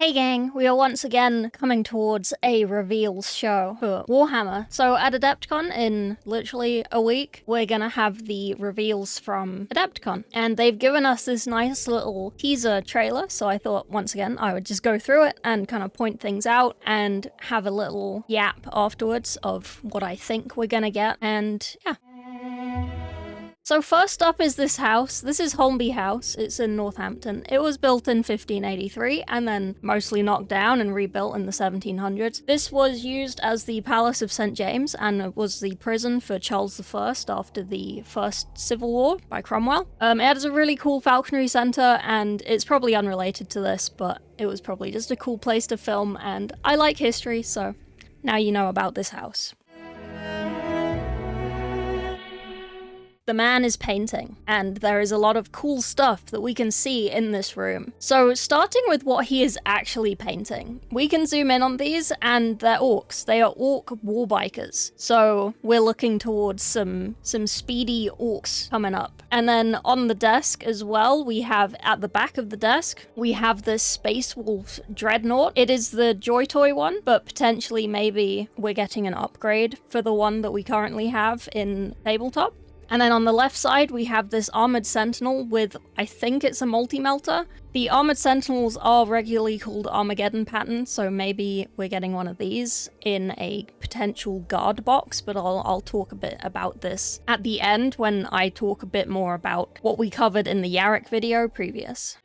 Hey gang, we are once again coming towards a reveals show for Warhammer. So at Adepticon, in literally a week, we're gonna have the reveals from Adepticon. And they've given us this nice little teaser trailer, so I thought once again I would just go through it and kind of point things out and have a little yap afterwards of what I think we're gonna get, and yeah. So first up is this house. This is Holmby House. It's in Northampton. It was built in 1583 and then mostly knocked down and rebuilt in the 1700s. This was used as the Palace of St. James and it was the prison for Charles I after the First Civil War by Cromwell. It has a really cool falconry centre, and it's probably unrelated to this, but it was probably just a cool place to film, and I like history, so now you know about this house. The man is painting, and there is a lot of cool stuff that we can see in this room. So starting with what he is actually painting, we can zoom in on these, and they're orcs. They are orc warbikers. So we're looking towards some speedy orcs coming up. And then on the desk as well, we have at the back of the desk, we have this Space Wolf Dreadnought. It is the Joy Toy one, but potentially maybe we're getting an upgrade for the one that we currently have in tabletop. And then on the left side, we have this Armored Sentinel with, I think it's a multi-melter. The Armored Sentinels are regularly called Armageddon pattern, so maybe we're getting one of these in a potential guard box, but I'll talk a bit about this at the end when I talk a bit more about what we covered in the Yarrick video previous.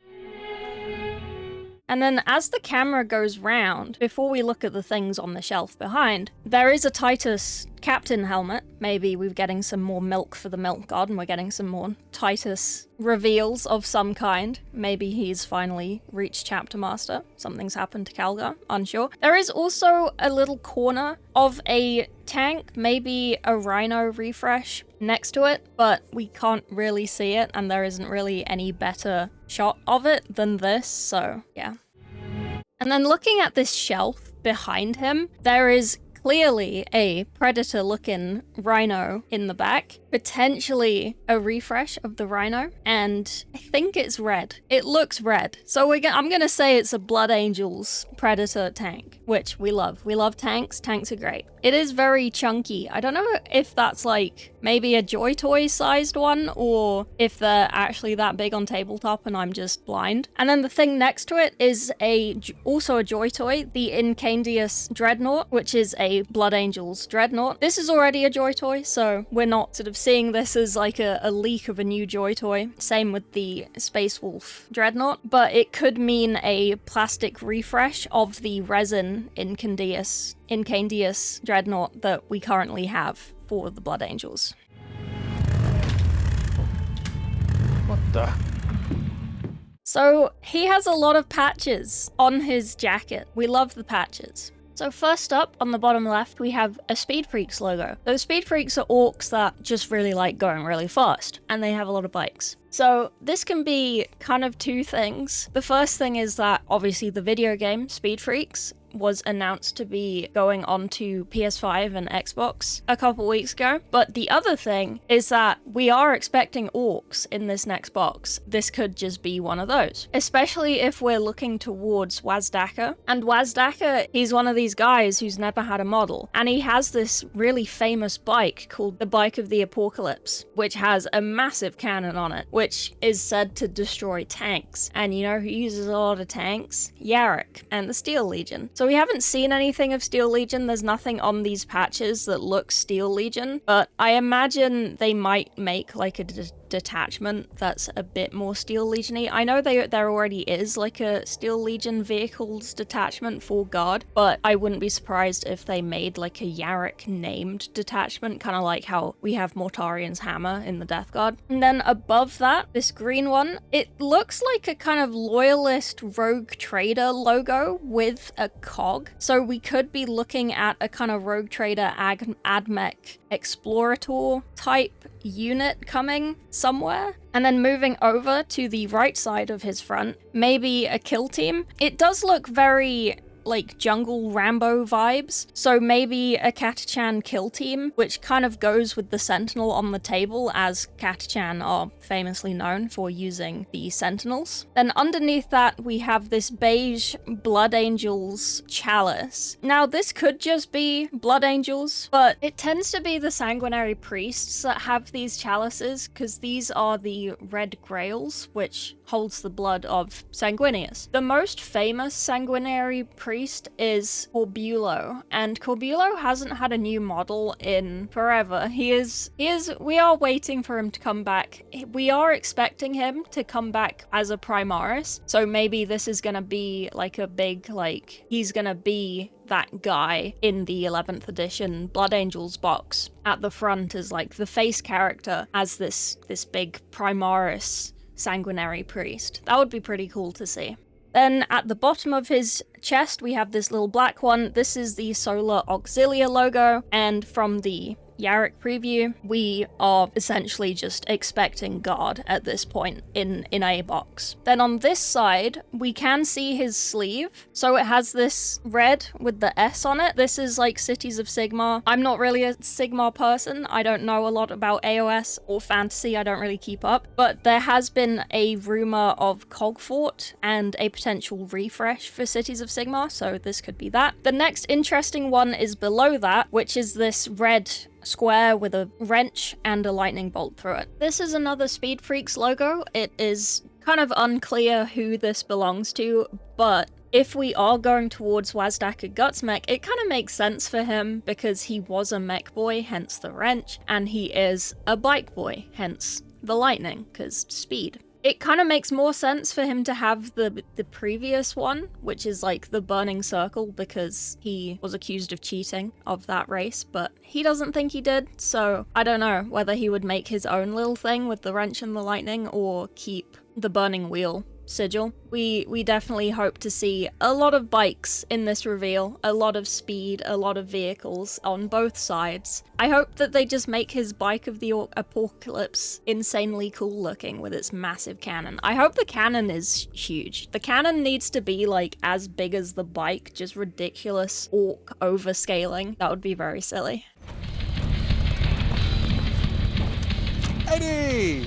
And then as the camera goes round, before we look at the things on the shelf behind, there is a Titus Captain helmet. Maybe we're getting some more milk for the milk god and we're getting some more Titus reveals of some kind. Maybe he's finally reached Chapter Master. Something's happened to Calgar, unsure. There is also a little corner of a tank, maybe a Rhino refresh next to it, but we can't really see it and there isn't really any better shot of it than this, so yeah. And then looking at this shelf behind him, there is clearly a Predator-looking Rhino in the back, potentially a refresh of the Rhino, and I think it's red. It looks red. So I'm gonna say it's a Blood Angels Predator tank, which we love. We love tanks. Tanks are great. It is very chunky. I don't know if that's like maybe a Joy Toy sized one, or if they're actually that big on tabletop and I'm just blind. And then the thing next to it is also a Joy Toy, the Incendious Dreadnought, which is a Blood Angels Dreadnought. This is already a Joy Toy, so we're not sort of seeing this as like a leak of a new Joy Toy. Same with the Space Wolf Dreadnought, but it could mean a plastic refresh of the resin Incendious Dreadnought that we currently have for the Blood Angels. What the? So he has a lot of patches on his jacket. We love the patches. So first up, on the bottom left, we have a Speed Freaks logo. Those Speed Freaks are orcs that just really like going really fast, and they have a lot of bikes. So this can be kind of two things. The first thing is that obviously the video game Speed Freaks was announced to be going on to PS5 and Xbox a couple weeks ago. But the other thing is that we are expecting orcs in this next box. This could just be one of those, especially if we're looking towards Wazdaka. And Wazdaka, he's one of these guys who's never had a model, and he has this really famous bike called the Bike of the Apocalypse, which has a massive cannon on it, which is said to destroy tanks. And you know who uses a lot of tanks? Yarrick and the Steel Legion. So we haven't seen anything of Steel Legion. There's nothing on these patches that looks Steel Legion, but I imagine they might make like a detachment that's a bit more Steel Legion-y. I know there already is like a Steel Legion vehicles detachment for Guard, but I wouldn't be surprised if they made like a Yarrick named detachment, kind of like how we have Mortarian's hammer in the Death Guard. And then above that, this green one, it looks like a kind of loyalist rogue trader logo with a cog. So we could be looking at a kind of rogue trader AdMech Explorator type unit coming somewhere. And then moving over to the right side of his front, maybe a kill team. It does look very like jungle Rambo vibes. So maybe a Catachan kill team, which kind of goes with the Sentinel on the table, as Catachan are famously known for using the Sentinels. Then underneath that, we have this beige Blood Angels chalice. Now, this could just be Blood Angels, but it tends to be the Sanguinary Priests that have these chalices, because these are the Red Grails, which holds the blood of Sanguinius. The most famous Sanguinary Priest is Corbulo, and Corbulo hasn't had a new model in forever. We are waiting for him to come back. We are expecting him to come back as a Primaris, so maybe this is gonna be like a big, like, he's gonna be that guy in the 11th edition Blood Angels box. At the front is like the face character as this big Primaris Sanguinary Priest. That would be pretty cool to see. Then at the bottom of his chest, we have this little black one. This is the Solar Auxilia logo, and from the Yarrick preview, we are essentially just expecting God at this point in a box. Then on this side, we can see his sleeve. So it has this red with the S on it. This is like Cities of Sigmar. I'm not really a Sigmar person. I don't know a lot about AOS or fantasy. I don't really keep up. But there has been a rumor of Cogfort and a potential refresh for Cities of Sigmar, so this could be that. The next interesting one is below that, which is this red square with a wrench and a lightning bolt through it. This is another Speed Freaks logo. It is kind of unclear who this belongs to, but if we are going towards Wazdakka Gutsmech, it kind of makes sense for him because he was a mech boy, hence the wrench, and he is a bike boy, hence the lightning, because speed. It kind of makes more sense for him to have the previous one, which is like the Burning Circle, because he was accused of cheating of that race, but he doesn't think he did, so I don't know whether he would make his own little thing with the wrench and the lightning or keep the Burning Wheel sigil. We definitely hope to see a lot of bikes in this reveal, a lot of speed, a lot of vehicles on both sides. I hope that they just make his Bike of the Apocalypse insanely cool looking with its massive cannon. I hope the cannon is huge. The cannon needs to be like as big as the bike, just ridiculous orc overscaling. That would be very silly. Eddie!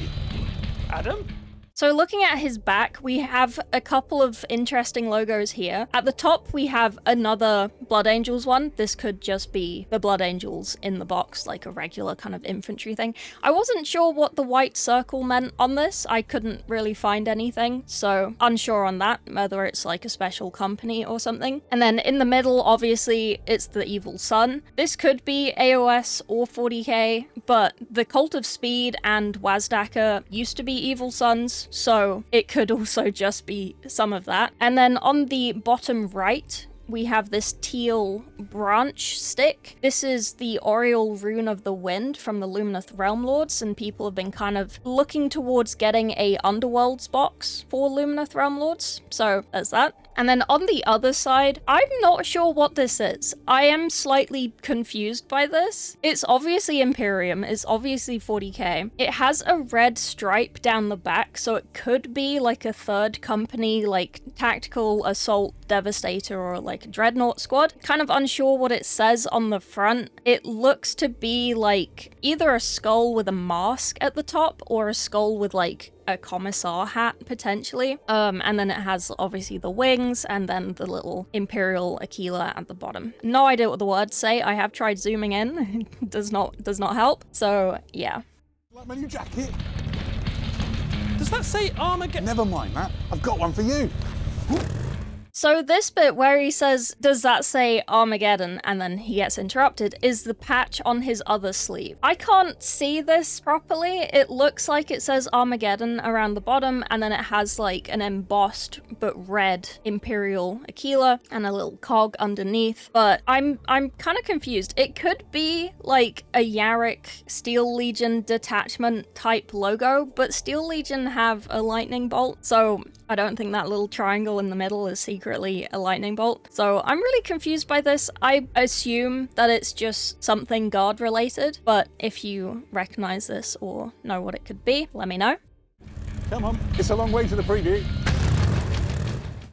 Adam? So looking at his back, we have a couple of interesting logos here. At the top, we have another Blood Angels one. This could just be the Blood Angels in the box, like a regular kind of infantry thing. I wasn't sure what the white circle meant on this. I couldn't really find anything, so unsure on that, whether it's like a special company or something. And then in the middle, obviously, it's the Evil Sun. This could be AOS or 40k, but the Cult of Speed and Wazdakka used to be Evil Suns, so it could also just be some of that. And then on the bottom right, we have this teal branch stick. This is the Oriole Rune of the Wind from the Lumineth Realm Lords, and people have been kind of looking towards getting a Underworlds box for Lumineth Realm Lords, so there's that. And then on the other side, I'm not sure what this is. I am slightly confused by this. It's obviously Imperium, it's obviously 40k. It has a red stripe down the back, so it could be like a third company, like Tactical Assault Devastator or like a Dreadnought Squad. Kind of unsure what it says on the front. It looks to be like either a skull with a mask at the top or a skull with like a commissar hat, potentially. And then it has obviously the wings and then the little Imperial Aquila at the bottom. No idea what the words say. I have tried zooming in. does not help. So yeah. Like my new jacket? Does that say Armageddon? Never mind that. I've got one for you. So this bit where he says, does that say Armageddon, and then he gets interrupted, is the patch on his other sleeve. I can't see this properly. It looks like it says Armageddon around the bottom, and then it has like an embossed but red Imperial Aquila and a little cog underneath. But I'm kind of confused. It could be like a Yarrick Steel Legion detachment type logo, but Steel Legion have a lightning bolt, so I don't think that little triangle in the middle is secretly a lightning bolt. So I'm really confused by this. I assume that it's just something guard related, but if you recognize this or know what it could be, let me know. Come on, it's a long way to the preview.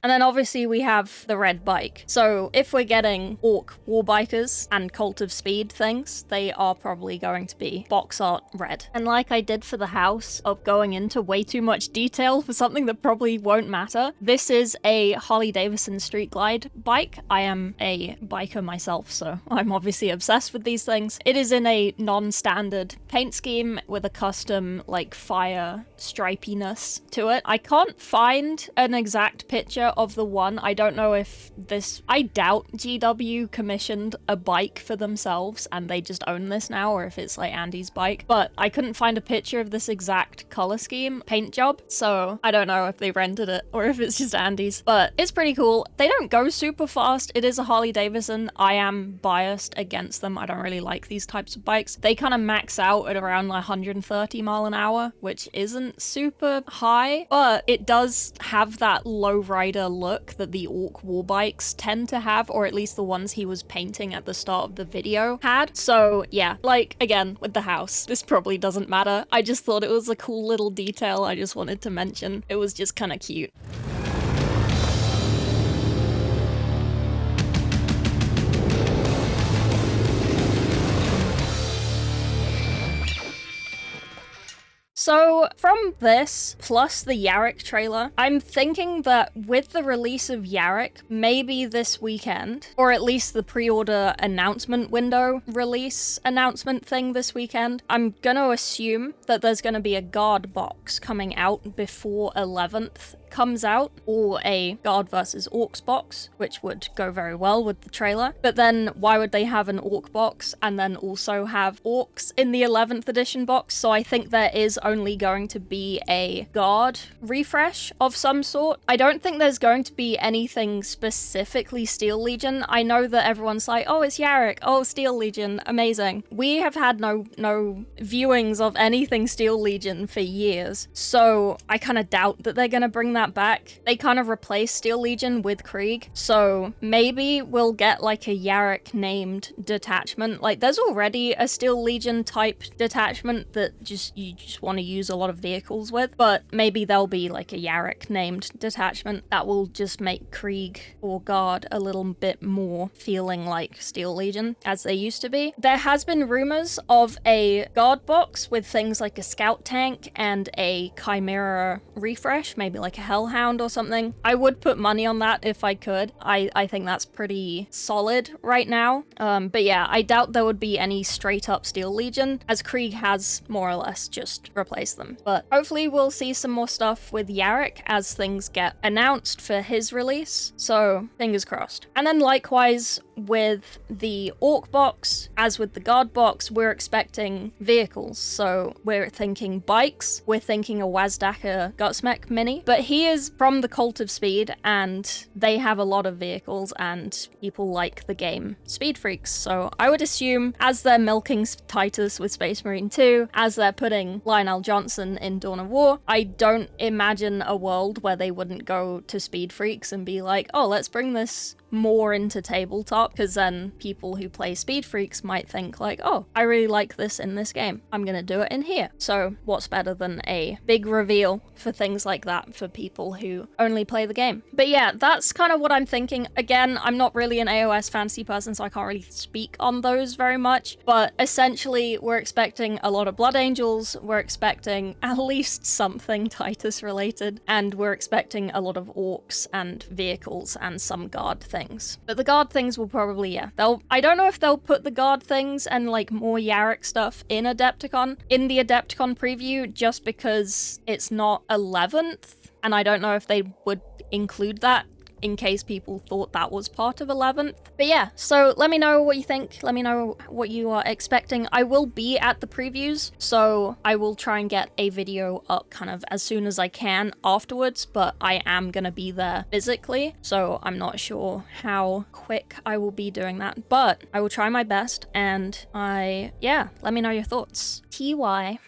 And then obviously we have the red bike. So if we're getting Orc Warbikers and Cult of Speed things, they are probably going to be box art red. And like I did for the house of going into way too much detail for something that probably won't matter, this is a Harley Davidson Street Glide bike. I am a biker myself, so I'm obviously obsessed with these things. It is in a non-standard paint scheme with a custom like fire stripiness to it. I can't find an exact picture of the one. I don't know if this... I doubt GW commissioned a bike for themselves and they just own this now, or if it's like Andy's bike, but I couldn't find a picture of this exact color scheme paint job, so I don't know if they rented it or if it's just Andy's, but it's pretty cool. They don't go super fast. It is a Harley Davidson. I am biased against them. I don't really like these types of bikes. They kind of max out at around like 130 mile an hour, which isn't super high, but it does have that lowrider look that the Orc war bikes tend to have, or at least the ones he was painting at the start of the video had. So yeah, like again with the house, this probably doesn't matter. I just thought it was a cool little detail I just wanted to mention. It was just kind of cute. So from this, plus the Yarrick trailer, I'm thinking that with the release of Yarrick, maybe this weekend, or at least the pre-order announcement window release announcement thing this weekend, I'm gonna assume that there's gonna be a guard box coming out before 11th comes out, or a Guard versus Orcs box, which would go very well with the trailer. But then why would they have an Orc box and then also have Orcs in the 11th edition box? So I think there is only going to be a Guard refresh of some sort. I don't think there's going to be anything specifically Steel Legion. I know that everyone's like, oh, it's Yarrick, oh, Steel Legion, amazing. We have had no viewings of anything Steel Legion for years, so I kind of doubt that they're gonna bring that back. They kind of replaced Steel Legion with Krieg, so maybe we'll get like a Yarrick named detachment. Like there's already a Steel Legion type detachment that you just want to use a lot of vehicles with, but maybe there'll be like a Yarrick named detachment that will just make Krieg or Guard a little bit more feeling like Steel Legion as they used to be. There has been rumors of a Guard box with things like a scout tank and a Chimera refresh, maybe like a Hellhound or something. I would put money on that if I could. I think that's pretty solid right now. But yeah, I doubt there would be any straight up Steel Legion, as Krieg has more or less just replaced them. But hopefully we'll see some more stuff with Yarrick as things get announced for his release. So fingers crossed. And then likewise with the Orc box, as with the Guard box, we're expecting vehicles. So we're thinking bikes, we're thinking a Wazdacker Gutsmech Mini, but he is from the Cult of Speed and they have a lot of vehicles and people like the game Speed Freaks. So I would assume as they're milking Titus with Space Marine 2, as they're putting Lionel Johnson in Dawn of War, I don't imagine a world where they wouldn't go to Speed Freaks and be like, oh, let's bring this more into tabletop, because then people who play Speed Freaks might think like, oh, I really like this in this game, I'm gonna do it in here. So what's better than a big reveal for things like that for people who only play the game? But yeah, that's kind of what I'm thinking. Again, I'm not really an AOS fantasy person, so I can't really speak on those very much, but essentially we're expecting a lot of Blood Angels, we're expecting at least something Titus related, and we're expecting a lot of Orcs and vehicles and some Guard things. But the Guard things will probably, yeah, I don't know if they'll put the Guard things and like more Yarrick stuff in the Adepticon preview, just because it's not 11th, and I don't know if they would include that in case people thought that was part of 11th. But yeah, so let me know what you think. Let me know what you are expecting. I will be at the previews, so I will try and get a video up kind of as soon as I can afterwards, but I am gonna be there physically, so I'm not sure how quick I will be doing that, but I will try my best, and yeah, let me know your thoughts. TY.